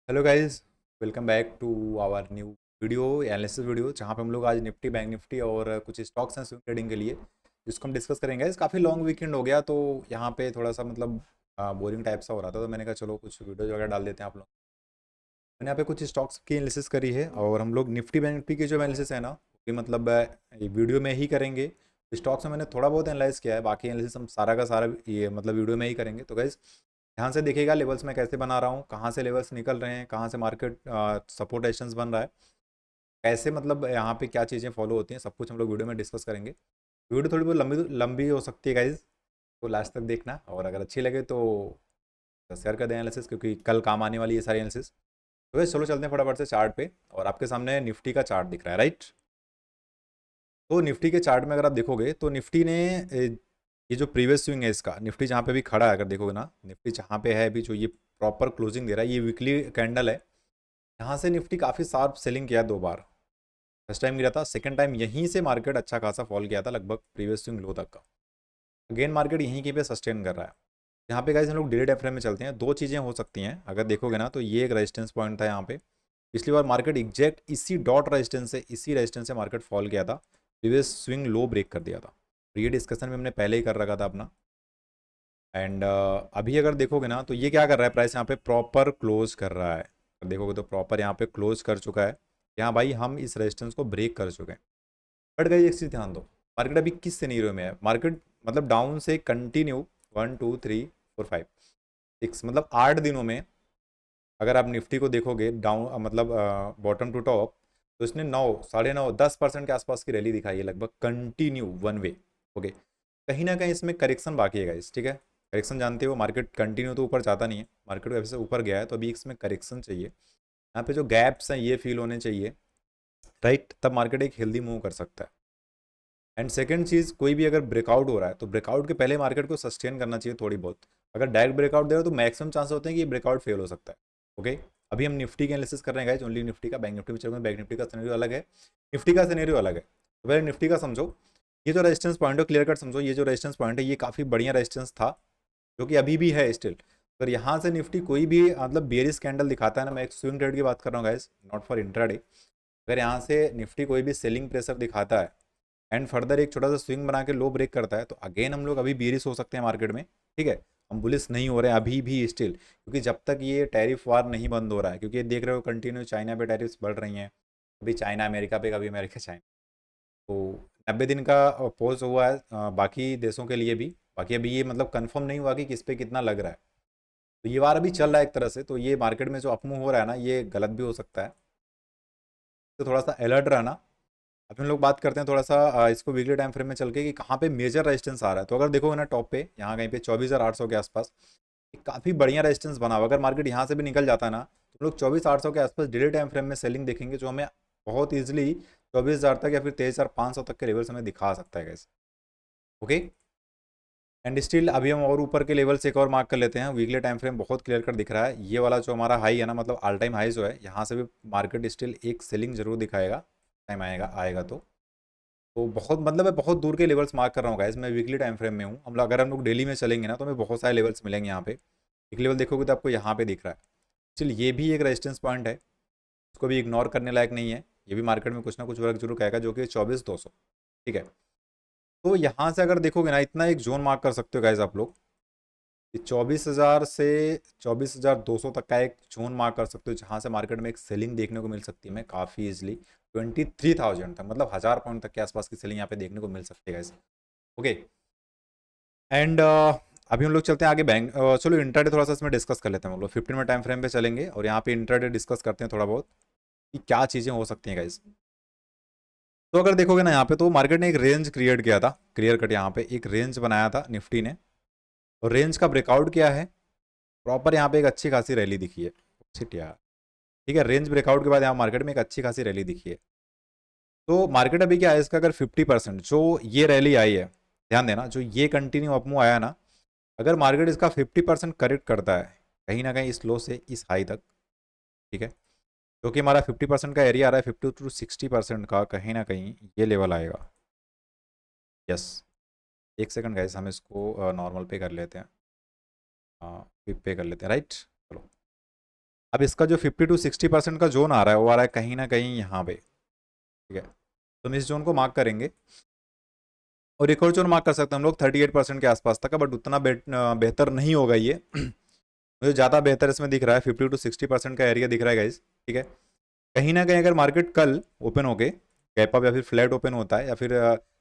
Hello guys, welcome back to our new video analysis video जहाँ पे हम लोग आज निफ्टी बैंक निफ्टी और कुछ स्टॉक्स हैं स्विंग ट्रेडिंग के लिए जिसको हम डिस्कस करेंगे। इस काफ़ी लॉन्ग वीकेंड हो गया तो यहाँ पे थोड़ा सा मतलब बोरिंग टाइप सा हो रहा था, तो मैंने कहा चलो कुछ वीडियो वगैरह डाल देते हैं आप लोग। मैंने यहाँ पे कुछ स्टॉक्स की एनालिसिस करी है और हम लोग निफ्टी बैंक निफ्टी की जो एनालिसिस है ना कि मतलब ये वीडियो में ही करेंगे। स्टॉक्स में मैंने थोड़ा बहुत एनालाइज किया है, बाकी एनालिसिस हम सारा का सारा ये मतलब वीडियो में ही करेंगे। तो गाइस ध्यान से देखिएगा, लेवल्स मैं कैसे बना रहा हूँ, कहाँ से लेवल्स निकल रहे हैं, कहाँ से मार्केट सपोर्ट रेजिस्टेंस बन रहा है, कैसे मतलब यहाँ पे क्या चीज़ें फॉलो होती हैं, सब कुछ हम लोग वीडियो में डिस्कस करेंगे। वीडियो थोड़ी बहुत लंबी लंबी हो सकती है गाइज, तो लास्ट तक देखना और अगर अच्छी लगे तो शेयर कर दें एनालिसिस, क्योंकि कल काम आने वाली है सारी एनालिसिस। तो guys, चलो चलते हैं फटाफट से चार्ट पे। और आपके सामने निफ्टी का चार्ट दिख रहा है, राइट? तो निफ्टी के चार्ट में अगर आप देखोगे तो निफ्टी ने ये जो प्रीवियस स्विंग है इसका, निफ्टी जहाँ पे भी खड़ा है अगर देखोगे ना, निफ्टी जहाँ पे है अभी जो ये प्रॉपर क्लोजिंग दे रहा है, ये वीकली कैंडल है। यहाँ से निफ्टी काफ़ी शार्प सेलिंग किया है दो बार। फर्स्ट टाइम गिरा था, सेकंड टाइम यहीं से मार्केट अच्छा खासा फॉल किया था लगभग प्रीवियस स्विंग लो तक का। अगेन मार्केट यहीं के पे सस्टेन कर रहा है। यहाँ पे गाइस हम लोग डेली टाइम फ्रेम में चलते हैं, दो चीज़ें हो सकती हैं अगर देखोगे ना, तो ये एक रेजिस्टेंस पॉइंट था यहाँ पे। पिछली बार मार्केट एग्जैक्ट इसी डॉट रेजिस्टेंस से, इसी रेजिस्टेंस से मार्केट फॉल किया था, प्रीवियस स्विंग लो ब्रेक कर दिया था। तो ये डिस्कशन भी हमने पहले ही कर रखा था अपना। एंड अभी अगर देखोगे ना तो ये क्या कर रहा है, प्राइस यहाँ पे प्रॉपर क्लोज कर रहा है। अगर देखोगे तो प्रॉपर यहाँ पे क्लोज कर चुका है। यहाँ भाई हम इस रेजिस्टेंस को ब्रेक कर चुके हैं। बट गाइस एक चीज़ ध्यान दो, मार्केट अभी किस सिनेरियो में है, मार्केट मतलब डाउन से कंटिन्यू 1 2 3 4 5 6 मतलब 8 दिनों में अगर आप निफ्टी को देखोगे डाउन मतलब बॉटम टू टॉप, तो इसने 9 साढ़े 9 10% के आसपास की रैली दिखाई है लगभग कंटिन्यू वन वे। ओके, कहीं ना कहीं इसमें करेक्शन बाकी है गाइस, ठीक है। करेक्शन जानते हो, मार्केट कंटिन्यू तो ऊपर जाता नहीं है, मार्केट वैसे ऊपर गया है तो अभी इसमें करेक्शन चाहिए। यहाँ पे जो गैप्स हैं ये फील होने चाहिए, राइट, तब मार्केट एक हेल्दी मूव कर सकता है। एंड सेकंड चीज़, कोई भी अगर ब्रेकआउट हो रहा है तो ब्रेकआउट के पहले मार्केट को सस्टेन करना चाहिए थोड़ी बहुत। अगर डायरेक्ट ब्रेकआउट दे रहा है तो मैक्सिमम चांस होते हैं कि ये ब्रेकआउट फेल हो सकता है। ओके, अभी हम निफ्टी के एनालिसिस कर रहे हैं गाइस, ओनली निफ्टी का। बैंक निफ्टी में चलेंगे, बैंक निफ्टी का सिनेरियो अलग है, निफ्टी का सिनेरियो अलग है। तो पहले निफ्टी का समझो, ये जो रेजिस्टेंस पॉइंट है क्लियर कट समझो, ये जो रेजिस्टेंस पॉइंट है ये काफ़ी बढ़िया रेजिस्टेंस था, जो कि अभी भी है स्टिल। अगर यहाँ से निफ्टी कोई भी मतलब बेरिस कैंडल दिखाता है ना, मैं एक स्विंग ट्रेड की बात कर रहा हूँ गाइस, नॉट फॉर इंट्राडे। अगर यहाँ से निफ्टी कोई भी सेलिंग प्रेशर दिखाता है एंड फर्दर एक छोटा सा स्विंग बना के लो ब्रेक करता है, तो अगेन हम लोग अभी बेरिश हो सकते हैं मार्केट में, ठीक है। हम बुलिस नहीं हो रहे हैं अभी भी स्टिल, क्योंकि जब तक ये टैरिफ वार नहीं बंद हो रहा है, क्योंकि ये देख रहे हो कंटिन्यू चाइना पे टैरिफ्स बढ़ रही हैं, कभी चाइना अमेरिका पे, कभी अमेरिका चाइना। तो 90 दिन का पोज हुआ है बाकी देशों के लिए भी। बाकी अभी ये मतलब कंफर्म नहीं हुआ कि किस पे कितना लग रहा है। तो ये वार अभी चल रहा है एक तरह से, तो ये मार्केट में जो अपमूव हो रहा है ना, ये गलत भी हो सकता है, तो थोड़ा सा अलर्ट रहना। अब हम लोग बात करते हैं थोड़ा सा इसको वीकली टाइम फ्रेम में चल के कि कहाँ पे मेजर रेजिस्टेंस आ रहा है। तो अगर देखोगे ना टॉप पे यहाँ कहीं पे 24,800 के आसपास एक काफ़ी बढ़िया रेजिस्टेंस बना हुआ। अगर मार्केट यहाँ से भी निकल जाता है ना, तो हम लोग 24,800 के आसपास डेली टाइम फ्रेम में सेलिंग देखेंगे, जो हमें बहुत ईजिली 24,000 तक या फिर 23,500 तक के लेवल्स हमें दिखा सकता है गैस। ओके, एंड स्टिल अभी हम और ऊपर के लेवल से एक और मार्क कर लेते हैं। वीकली टाइम फ्रेम बहुत क्लियर कर दिख रहा है, ये वाला जो हमारा हाई है ना, मतलब ऑल टाइम हाई जो है, यहाँ से भी मार्केट स्टिल एक सेलिंग जरूर दिखाएगा, टाइम आएगा आएगा तो बहुत मतलब मैं बहुत दूर के लेवल्स मार्क कर रहा हूँ गाइस, मैं वीकली टाइम फ्रेम में हूँ। हम लोग अगर हम लोग डेली में चलेंगे ना तो हमें बहुत सारे लेवल्स मिलेंगे यहाँ पे। एक लेवल देखोगे तो आपको यहाँ पे दिख रहा है, चलिए ये भी एक रेजिस्टेंस पॉइंट है, इसको भी इग्नोर करने लायक नहीं है। ये भी मार्केट में कुछ ना कुछ वर्क जरूर कहेगा, जो कि 24,200, ठीक है। तो यहाँ से अगर देखोगे ना, इतना एक जोन मार्क कर सकते हो गाइज आप लोग, 24,000 से 24,200 तक का एक जोन मार्क कर सकते हो, जहाँ से मार्केट में एक सेलिंग देखने को मिल सकती है, मैं काफ़ी इजिली 23,000 तक, मतलब 1000 पॉइंट तक के आसपास की सेलिंग यहाँ पे देखने को मिल सकती है गाइज। ओके, एंड अभी हम लोग चलते हैं आगे बैंक चलो इंट्राडे थोड़ा सा इसमें डिस्कस कर लेते हैं। हम लोग 15 मिनट टाइम फ्रेम पे चलेंगे और यहाँ पे इंट्राडे डिस्कस करते हैं थोड़ा बहुत कि क्या चीज़ें हो सकती हैं गाइज। तो अगर देखोगे ना यहाँ पे, तो मार्केट ने एक रेंज क्रिएट किया था, क्लियर कट यहाँ पे एक रेंज बनाया था निफ्टी ने, और रेंज का ब्रेकआउट किया है प्रॉपर। यहाँ पे एक अच्छी खासी रैली दिखी है, शिट यार, ठीक है। रेंज ब्रेकआउट के बाद यहाँ मार्केट में एक अच्छी खासी रैली दिखी है। तो मार्केट अभी क्या है इसका, अगर 50% जो ये रैली आई है, ध्यान देना, जो ये कंटिन्यू अपमूव आया ना, अगर मार्केट इसका 50% करेक्ट करता है कहीं ना कहीं इस लो से इस हाई तक, ठीक है, क्योंकि हमारा 50% का एरिया आ रहा है, 50 to 60% का, कहीं ना कहीं ये लेवल आएगा। यस, एक सेकंड गाइस, हम इसको नॉर्मल पे कर लेते हैं, हाँ पे कर लेते हैं, राइट। चलो, अब इसका जो 50 to 60% का जोन आ रहा है वो आ रहा है कहीं ना कहीं यहाँ पे, ठीक है। तो हम इस जोन को मार्क करेंगे और एक और जोन मार्क कर सकते हैं हम लोग 38% के आसपास तक का, बट उतना बेहतर नहीं होगा ये मुझे ज़्यादा बेहतर इसमें दिख रहा है 50 to 60% का एरिया दिख रहा है गाइज, ठीक है। कहीं ना कहीं अगर मार्केट कल ओपन होके गैप अप या फिर फ्लैट ओपन होता है या फिर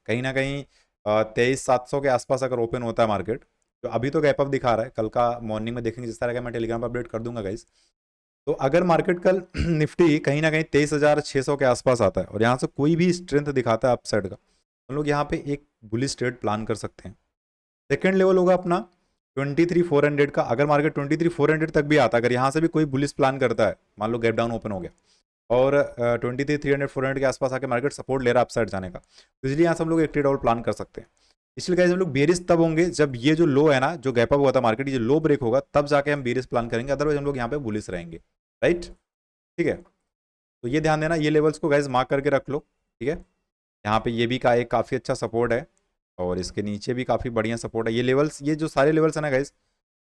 कहीं ना कहीं 23,700 के आसपास अगर ओपन होता है मार्केट, तो अभी तो गैप अप दिखा रहा है, कल का मॉर्निंग में देखेंगे जिस तरह का मैं टेलीग्राम पर अपडेट कर दूंगा गाइज। तो अगर मार्केट कल निफ्टी कहीं ना कहीं 23,600 के आसपास आता है और यहाँ से कोई भी स्ट्रेंथ दिखाता है अपसाइड का, हम लोग यहाँ पे एक बुलिश ट्रेड प्लान कर सकते हैं। सेकेंड लेवल होगा अपना 23,400 का। अगर मार्केट 23,400 तक भी आता है, अगर यहाँ से भी कोई बुलिश प्लान करता है, मान लो गैप डाउन ओपन हो गया और 23,300 400 के आसपास आके मार्केट सपोर्ट ले रहा है अपसाइड जाने का, तो इसलिए यहाँ से हम लोग एक ट्रेड और प्लान कर सकते हैं। इसलिए गाइस हम लोग बेरिस तब होंगे जब ये जो लो है ना, जो गैप अप हुआ था मार्केट, ये लो ब्रेक होगा, तब जाके हम बेरिस प्लान करेंगे, अदरवाइज हम लोग यहाँ पे बुलिश रहेंगे, राइट, ठीक है। तो ये ध्यान देना, ये लेवल्स को गाइस मार्क करके रख लो, ठीक है। यहाँ पे ये भी का एक काफ़ी अच्छा सपोर्ट है और इसके नीचे भी काफ़ी बढ़िया सपोर्ट है। ये लेवल्स, ये जो सारे लेवल्स है ना गाइस,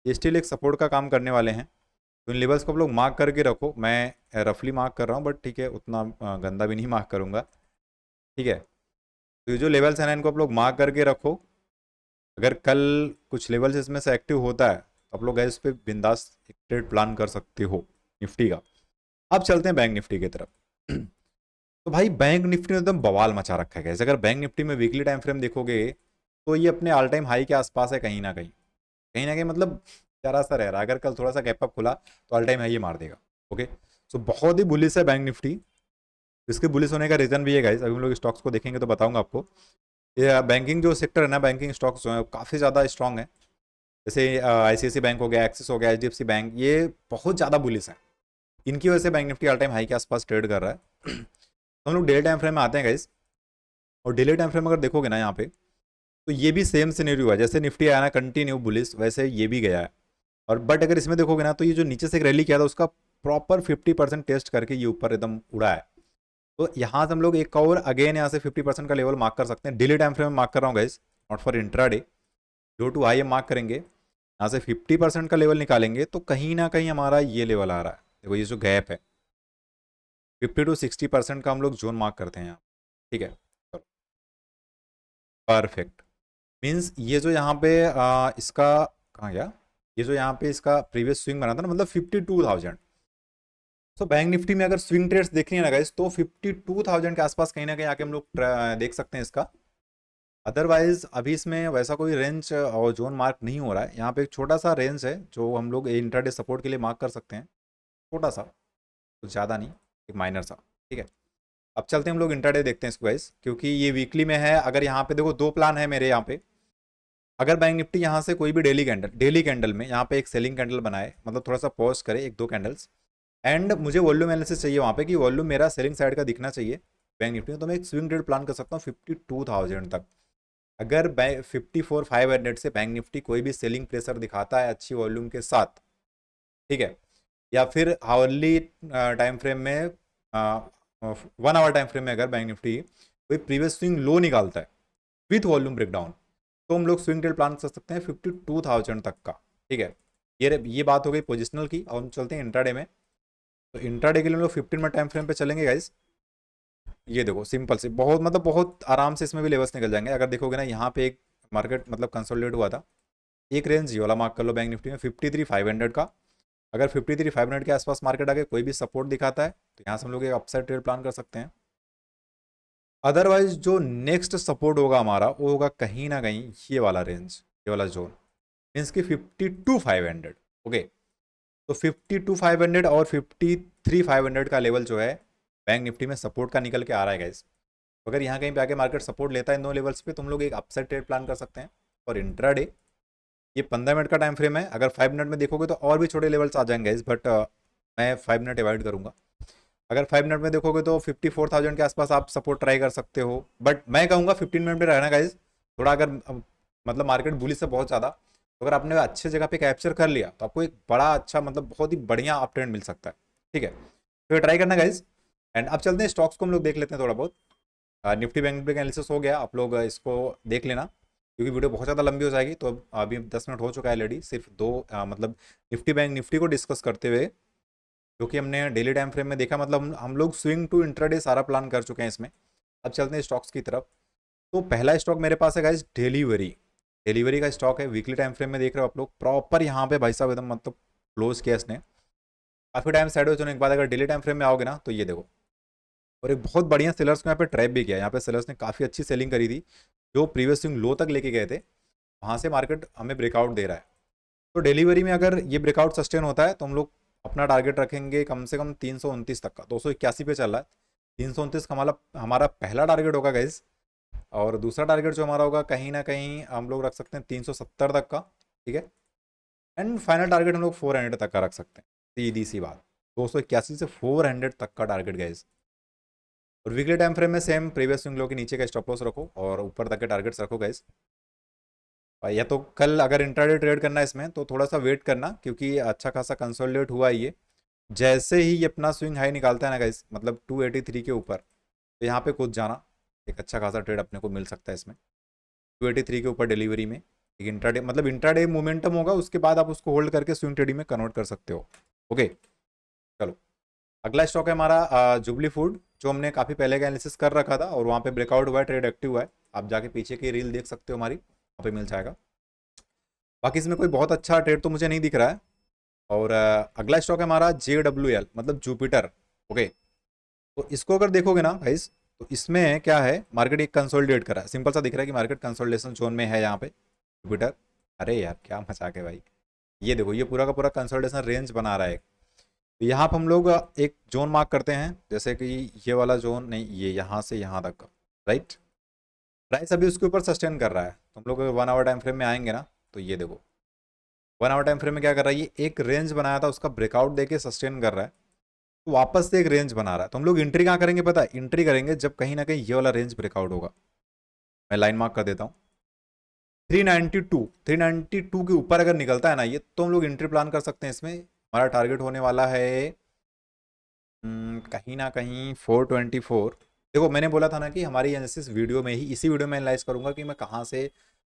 ये स्टिल एक सपोर्ट का काम करने वाले हैं। तो इन लेवल्स को आप लोग मार्क करके रखो। मैं रफली मार्क कर रहा हूँ, बट ठीक है, उतना गंदा भी नहीं मार्क करूँगा, ठीक है। तो ये जो लेवल्स हैं ना, इनको आप लोग मार्क करके रखो। अगर कल कुछ लेवल्स इसमें से एक्टिव होता है तो आप लोग गाइस पे बिंदास एक ट्रेड प्लान कर सकते हो निफ्टी का। अब चलते हैं बैंक निफ्टी की तरफ। तो भाई बैंक निफ्टी ने एकदम बवाल मचा रखा है गाइस। अगर बैंक निफ्टी में वीकली टाइम फ्रेम देखोगे तो ये अपने ऑल टाइम हाई के आसपास है कहीं ना कहीं, कहीं ना कहीं, मतलब जरा सा रह रहा है। अगर कल थोड़ा सा गैप अप खुला तो ऑल टाइम हाई ये मार देगा, ओके। सो बहुत ही बुलिश है बैंक निफ्टी। इसके बुलिश होने का रीजन भी है गाइस, अभी हम लोग स्टॉक्स को देखेंगे तो बताऊंगा आपको। ये बैंकिंग जो सेक्टर है ना, बैंकिंग स्टॉक्स जो है काफ़ी ज़्यादा स्ट्रांग है। जैसे ICICI बैंक हो गया, एक्सिस हो गया, HDFC बैंक, ये बहुत ज़्यादा बुलिश है। इनकी वजह से bank Nifty all time high के आसपास ट्रेड कर रहा है। तो हम लोग डेली टाइम फ्रेम में आते हैं गाइस, और डेली टाइम फ्रेम अगर देखोगे ना यहाँ पे, तो ये भी सेम सिनेरियो है। जैसे निफ्टी आया ना कंटिन्यू बुलिश, वैसे ये भी गया है। और बट अगर इसमें देखोगे ना, तो ये जो नीचे से एक रैली किया था उसका प्रॉपर 50% टेस्ट करके ये ऊपर एकदम उड़ा है। तो यहाँ से हम लोग एक और अगेन यहाँ से 50% का लेवल मार्क कर सकते हैं। डेली टाइम फ्रेम में मार्क कर रहा हूँ guys, not for intraday. Low to high mark करेंगे, यहाँ से 50% का लेवल निकालेंगे तो कहीं ना कहीं हमारा ये लेवल आ रहा है। देखो ये जो गैप है 50 to 60% का हम लोग जोन मार्क करते हैं यहाँ, ठीक है। परफेक्ट। मीन्स ये जो यहाँ पे इसका कहाँ गया, ये जो यहाँ पे इसका प्रीवियस स्विंग बना था ना, मतलब 52,000। सो बैंक निफ्टी में अगर स्विंग ट्रेड्स देखनी है ना गाइस, तो 52,000 के आसपास कहीं ना कहीं आके हम लोग देख सकते हैं इसका। अदरवाइज अभी इसमें वैसा कोई रेंज और जोन मार्क नहीं हो रहा है। यहाँ पे एक छोटा सा रेंज है जो हम लोग इंट्राडे सपोर्ट के लिए मार्क कर सकते हैं, छोटा सा, कुछ ज़्यादा नहीं, एक माइनर सा, ठीक है। अब चलते हैं हम लोग इंट्राडे देखते हैं इसको गाइस, क्योंकि ये वीकली में है। अगर यहाँ पे देखो दो प्लान है मेरे यहाँ पे। अगर बैंक निफ्टी यहाँ से कोई भी डेली कैंडल में यहाँ पे एक सेलिंग कैंडल बनाए, मतलब थोड़ा सा पॉज करे एक दो कैंडल्स, एंड मुझे वॉल्यूम एनालिसिस चाहिए वहाँ पे कि वॉल्यूम मेरा सेलिंग साइड का दिखना चाहिए बैंक निफ्टी में, तो मैं एक स्विंग ट्रेड प्लान कर सकता हूँ 52,000 तक। अगर 54,500 से बैंक निफ्टी कोई भी सेलिंग प्रेशर दिखाता है अच्छी वॉल्यूम के साथ, ठीक है, या फिर हावरली टाइम फ्रेम में 1 आवर टाइम फ्रेम में अगर बैंक निफ्टी कोई प्रीवियस स्विंग लो निकालता है विथ वॉल्यूम ब्रेकडाउन, तो हम लोग स्विंग ट्रेड प्लान कर सकते हैं 52,000 तक का, ठीक है। ये बात हो गई पोजिशनल की। और हम चलते हैं इंट्राडे में। तो इंट्राडे के लिए हम लोग 15 मिनट टाइम फ्रेम पे चलेंगे गाइस। ये देखो सिंपल से बहुत, मतलब बहुत आराम से इसमें भी लेवल्स निकल जाएंगे। अगर देखोगे ना यहाँ पे एक मार्केट मतलब कंसोलिडेट हुआ था, एक रेंज ये वाला मार्क कर लो बैंक निफ्टी में 53,500 का। अगर 53,500 के आसपास मार्केट आके कोई भी सपोर्ट दिखाता है तो यहाँ से हम लोग एक अपसाइड ट्रेड प्लान कर सकते हैं। अदरवाइज जो नेक्स्ट सपोर्ट होगा हमारा वो होगा कहीं ना कहीं ये वाला रेंज, ये वाला जोन, मीन्स की 52,500, ओके। तो 52,500 और 53,500 का लेवल जो है बैंक निफ्टी में सपोर्ट का निकल के आ रहा है गाइस। अगर यहाँ कहीं पे आके मार्केट सपोर्ट लेता है इन दो लेवल्स पे, तो हम लोग एक अपसाइड ट्रेड प्लान कर सकते हैं। और इंट्राडे ये 15 मिनट का टाइम फ्रेम है। अगर 5 मिनट में देखोगे तो और भी छोटे लेवल्स आ जाएंगे गाइस, बट मैं 5 मिनट अवॉइड करूंगा। अगर 5 मिनट में देखोगे तो 54,000 के आसपास आप सपोर्ट ट्राई कर सकते हो, बट मैं कहूँगा 15 मिनट में रहना गाइज। थोड़ा अगर मतलब मार्केट बुलिश है बहुत ज़्यादा, तो अगर आपने अच्छे जगह पे कैप्चर कर लिया तो आपको एक बड़ा अच्छा, मतलब बहुत ही बढ़िया अप ट्रेंड मिल सकता है, ठीक है। तो ये ट्राई करना गाइज। एंड अब चलते हैं स्टॉक्स को हम लोग देख लेते हैं थोड़ा बहुत। निफ्टी बैंक निफ्टी का एनालिसिस हो गया, आप लोग इसको देख लेना क्योंकि वीडियो बहुत ज़्यादा लंबी हो जाएगी। तो अभी 10 मिनट हो चुका है ऑलरेडी, सिर्फ दो मतलब निफ्टी बैंक निफ्टी को डिस्कस करते हुए जो कि हमने डेली टाइम फ्रेम में देखा, मतलब हम लोग स्विंग टू इंट्राडे सारा प्लान कर चुके हैं इसमें। अब चलते हैं स्टॉक्स की तरफ। तो पहला स्टॉक मेरे पास है गाइस डिलीवरी। डिलीवरी का स्टॉक है, वीकली टाइम फ्रेम में देख रहे हो आप लोग, प्रॉपर यहाँ पे भाई साहब एकदम मतलब क्लोज किया इसने, काफ़ी टाइम साइड हो जाने के बाद अगर डेली टाइम फ्रेम में आओगे ना तो ये देखो, और एक बहुत बढ़िया सेलर्स को यहाँ पे ट्रैप भी किया। यहाँ पे सेलर्स ने काफ़ी अच्छी सेलिंग करी थी, जो प्रीवियस स्विंग लो तक लेके गए थे, वहाँ से मार्केट हमें ब्रेकआउट दे रहा है। तो डिलीवरी में अगर ये ब्रेकआउट सस्टेन होता है तो हम लोग अपना टारगेट रखेंगे कम से कम 329 तक का। 281 पे चल रहा है, 329 का हमारा हमारा पहला टारगेट होगा गाइज। और दूसरा टारगेट जो हमारा होगा कहीं ना कहीं हम लोग रख सकते हैं 370 तक का, ठीक है। एंड फाइनल टारगेट हम लोग 400 तक का रख सकते हैं, सीधी सी बात। 281 से 400 तक का टारगेट गाइज। और वीकली टाइम फ्रेम में सेम प्रीवियस स्विंग लो के नीचे का स्टॉप लॉस रखो और ऊपर तक के टारगेट्स रखो गाइज। या तो कल अगर इंट्राडे ट्रेड करना है इसमें तो थोड़ा सा वेट करना, क्योंकि अच्छा खासा कंसोलिडेट हुआ है ये। जैसे ही ये अपना स्विंग हाई निकालता है ना गाइस, मतलब 283 के ऊपर, तो यहाँ पे कूद जाना, एक अच्छा खासा ट्रेड अपने को मिल सकता है इसमें। 283 के ऊपर डिलीवरी में एक इंट्राडे, मतलब इंट्राडे मोमेंटम होगा, उसके बाद आप उसको होल्ड करके स्विंग ट्रेडिंग में कन्वर्ट कर सकते हो। ओके, चलो अगला स्टॉक है हमारा जुबली फूड, जो हमने काफ़ी पहले का एनालिसिस कर रखा था और वहाँ पे ब्रेकआउट हुआ है, ट्रेड एक्टिव हुआ है। आप जाके पीछे की रील देख सकते हो हमारी, वहाँ पे मिल जाएगा। बाकी इसमें कोई बहुत अच्छा ट्रेड तो मुझे नहीं दिख रहा है। और अगला स्टॉक है हमारा JWL, मतलब जुपिटर। ओके, तो इसको अगर देखोगे ना गाइस, तो इसमें क्या है, मार्केट एक कंसोलिडेट कर रहा है, सिंपल सा दिख रहा है कि मार्केट कंसोलिडेशन जोन में है यहाँ पे जुपिटर। अरे यार क्या मजाक है भाई, ये देखो ये पूरा का पूरा कंसोलिडेशन रेंज बना रहा है। तो यहाँ पर हम लोग एक जोन मार्क करते हैं, जैसे कि ये वाला जोन नहीं, ये यहाँ से यहाँ तक का, राइट। प्राइस अभी उसके ऊपर सस्टेन कर रहा है, तो हम लोग 1 आवर टाइम फ्रेम में आएंगे ना, तो ये देखो 1 आवर टाइम फ्रेम में क्या कर रहा है, ये एक रेंज बनाया था उसका ब्रेकआउट देके सस्टेन कर रहा है, तो वापस से एक रेंज बना रहा है। तो हम लोग एंट्री कहाँ करेंगे पता है, एंट्री करेंगे जब कहीं ना कहीं ये वाला रेंज ब्रेकआउट होगा। मैं लाइन मार्क कर देता हूँ, 392 के ऊपर अगर निकलता है ना ये, तो हम लोग एंट्री प्लान कर सकते हैं इसमें। हमारा टारगेट होने वाला है कहीं ना कहीं 424। देखो मैंने बोला था ना कि हमारी एनालिसिस वीडियो में ही, इसी वीडियो में एनालाइज करूंगा कि मैं कहाँ से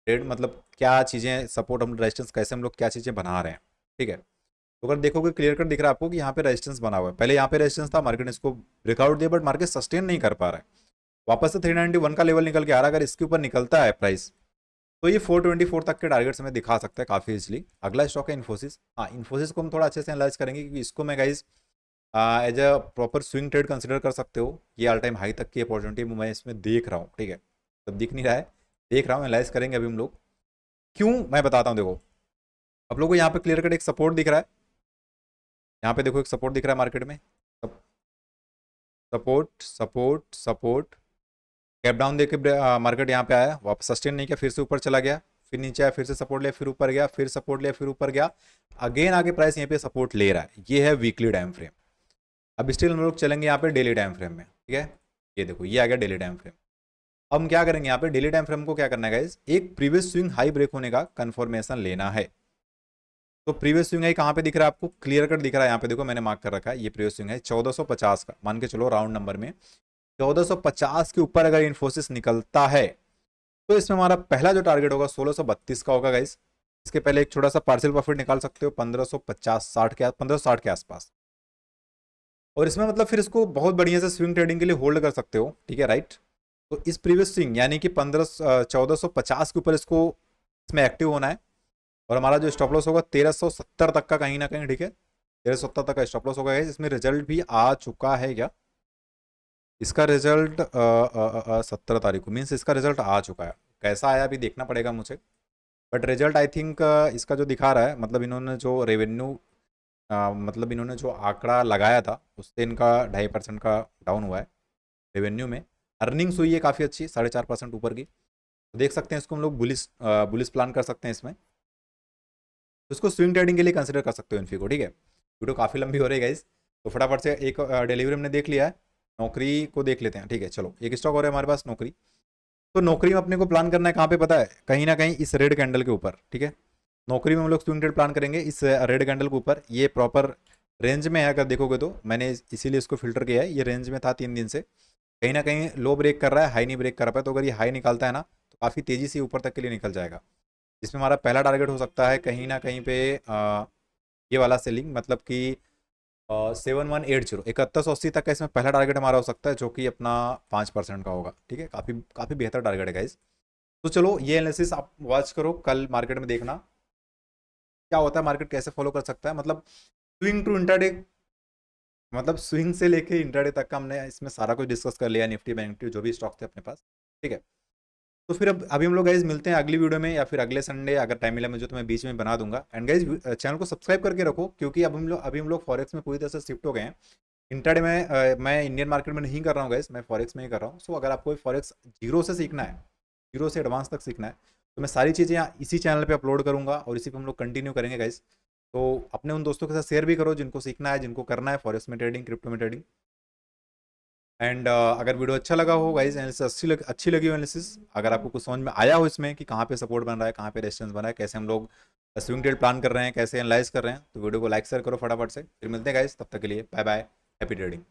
ट्रेड, मतलब क्या चीज़ें सपोर्ट, हम रेजिस्टेंस कैसे हम लोग क्या चीज़ें बना रहे हैं, ठीक है। तो अगर देखोगे क्लियर कट दिख रहा है आपको कि यहाँ पे रेजिस्टेंस बना हुआ है, पहले यहाँ पे रेजिस्टेंस था, मार्केट ने इसको ब्रेकआउट दिया, बट मार्केट सस्टेन नहीं कर पा रहा है, वापस से 391 का लेवल निकल के आ रहा है। अगर इसके ऊपर निकलता है प्राइस, तो ये 424 तक के टारगेट्स हमें दिखा सकता है काफ़ी इजली। अगला स्टॉक है इन्फोसिस। हाँ, इन्फोसिस को हम थोड़ा अच्छे से एनालाइज करेंगे, क्योंकि इसको मैं guys as a proper swing trade consider कर सकते हो। ये ऑल टाइम हाई तक की अपॉर्चुनिटी मैं इसमें देख रहा हूँ, ठीक है, तब दिख नहीं रहा है, देख रहा हूँ, एनालाइज करेंगे अभी हम लोग। क्यों, मैं बताता हूँ। देखो आप लोगों को यहाँ पे क्लियर कट एक सपोर्ट दिख रहा है, यहाँ पे देखो एक सपोर्ट दिख रहा है मार्केट में, support support support, gap down देके मार्केट यहाँ पे आया, वापस सस्टेन नहीं किया, फिर से ऊपर चला गया, फिर नीचे आया, फिर से सपोर्ट लिया, फिर ऊपर गया, फिर सपोर्ट लिया, फिर ऊपर गया, अगेन आगे प्राइस यहाँ पे सपोर्ट ले रहा है। ये है वीकली टाइम फ्रेम। अब स्टिल हम लोग चलेंगे यहाँ पे डेली टाइम फ्रेम में, ठीक है। ये देखो ये आ गया डेली टाइम फ्रेम। अब हम क्या करेंगे यहाँ पे, डेली टाइम फ्रेम को क्या करना है गाइज, एक प्रीवियस स्विंग हाई ब्रेक होने का कंफर्मेशन लेना है। तो प्रीवियस स्विंग हाई कहाँ पे दिख रहा है आपको, क्लियर कट दिख रहा है, यहाँ पे देखो मैंने मार्क कर रखा है, ये प्रीवियस स्विंग है 1450 का, मान के चलो राउंड नंबर में 1450 के ऊपर अगर इन्फोसिस निकलता है, तो इसमें हमारा पहला जो टारगेट होगा 1632 का होगा गाइस। इसके पहले एक छोटा सा पार्शियल प्रॉफिट निकाल सकते हो 1550-60 के 1560 के आसपास, और इसमें मतलब फिर इसको बहुत बढ़िया से स्विंग ट्रेडिंग के लिए होल्ड कर सकते हो, ठीक है, राइट। तो इस प्रीवियस स्विंग यानी कि 1450 के ऊपर इसको इसमें एक्टिव होना है, और हमारा जो स्टॉप लॉस होगा 1370 तक का कहीं ना कहीं, ठीक है, 1370 तक का स्टॉप लॉस होगा। इसमें रिजल्ट भी आ चुका है क्या, इसका रिजल्ट 17 तारीख को, मीन्स इसका रिजल्ट आ चुका है, कैसा आया अभी देखना पड़ेगा मुझे, बट रिजल्ट आई थिंक इसका जो दिखा रहा है, मतलब इन्होंने जो रेवेन्यू, मतलब इन्होंने जो आंकड़ा लगाया था उससे इनका 2.5% का डाउन हुआ है रेवेन्यू में। अर्निंग्स हुई है काफ़ी अच्छी, 4.5% ऊपर की, तो देख सकते हैं इसको हम लोग बुलिस बुलिस प्लान कर सकते हैं इसमें। तो इसको स्विंग ट्रेडिंग के लिए कंसिडर कर सकते हो इन्फी को, ठीक है। वीडियो काफ़ी लंबी हो रही है गाइस, तो फटाफट से एक डिलीवरी हमने देख लिया है, नौकरी को देख लेते हैं, ठीक है। चलो एक स्टॉक और है हमारे पास नौकरी। तो नौकरी में अपने को प्लान करना है कहाँ पे पता है, कहीं ना कहीं इस रेड कैंडल के ऊपर, ठीक है। नौकरी में हम लोग स्विंग ट्रेड प्लान करेंगे इस रेड कैंडल के ऊपर। ये प्रॉपर रेंज में है, अगर देखोगे तो मैंने इसीलिए इसको फिल्टर किया है, ये रेंज में था 3 दिन से, कहीं ना कहीं लो ब्रेक कर रहा है, हाई नहीं ब्रेक कर पाया, तो अगर ये हाई निकालता है ना तो काफ़ी तेज़ी से ऊपर तक के लिए निकल जाएगा। इसमें हमारा पहला टारगेट हो सकता है कहीं ना कहीं पे ये वाला सेलिंग, मतलब कि 7180 7180 तक का इसमें पहला टारगेट हमारा हो सकता है, जो कि अपना 5% का होगा। ठीक है, काफ़ी काफ़ी बेहतर टारगेट है गाइस। तो चलो ये एनालिसिस आप वॉच करो, कल मार्केट में देखना क्या होता है, मार्केट कैसे फॉलो कर सकता है। मतलब स्विंग टू इंट्राडे, मतलब स्विंग से लेके इंट्राडे तक का हमने इसमें सारा कुछ डिस्कस कर लिया, निफ्टी बैंक निफ्टी जो भी स्टॉक थे अपने पास। ठीक है, तो फिर अब अभी हम लोग गाइज मिलते हैं अगली वीडियो में, या फिर अगले संडे अगर टाइम मिला मुझे तो मैं बीच में बना दूंगा। एंड गाइज चैनल को सब्सक्राइब करके रखो, क्योंकि अब हम लोग फॉरेक्स में पूरी तरह से शिफ्ट हो गए हैं। इंट्राडे में मैं इंडियन मार्केट में नहीं कर रहा हूँ गाइज, मैं फॉरेक्स में ही कर रहा हूँ। सो अगर आपको फॉरेक्स जीरो से सीखना है, जीरो से एडवांस तक सीखना है, तो मैं सारी चीज़ें यहाँ इसी चैनल पे अपलोड करूँगा और इसी पे हम लोग कंटिन्यू करेंगे गाइज। तो अपने उन दोस्तों के साथ शेयर भी करो जिनको सीखना है, जिनको करना है फॉरेक्स में ट्रेडिंग, क्रिप्टो में ट्रेडिंग। एंड अगर वीडियो अच्छा लगा हो गाइज, एनालिसिस अच्छी लगी हो एनालिसिस, अगर आपको कुछ समझ में आया हो इसमें कि कहाँ पे सपोर्ट बन रहा है, कहाँ पे रेजिस्टेंस बन रहा है, कैसे हम लोग स्विंग ट्रेड प्लान कर रहे हैं, कैसे एनालाइज कर रहे हैं, तो वीडियो को लाइक शेयर करो फटाफट से। फिर मिलते हैं गाइज, तब तक के लिए बाय बाय, हैप्पी ट्रेडिंग।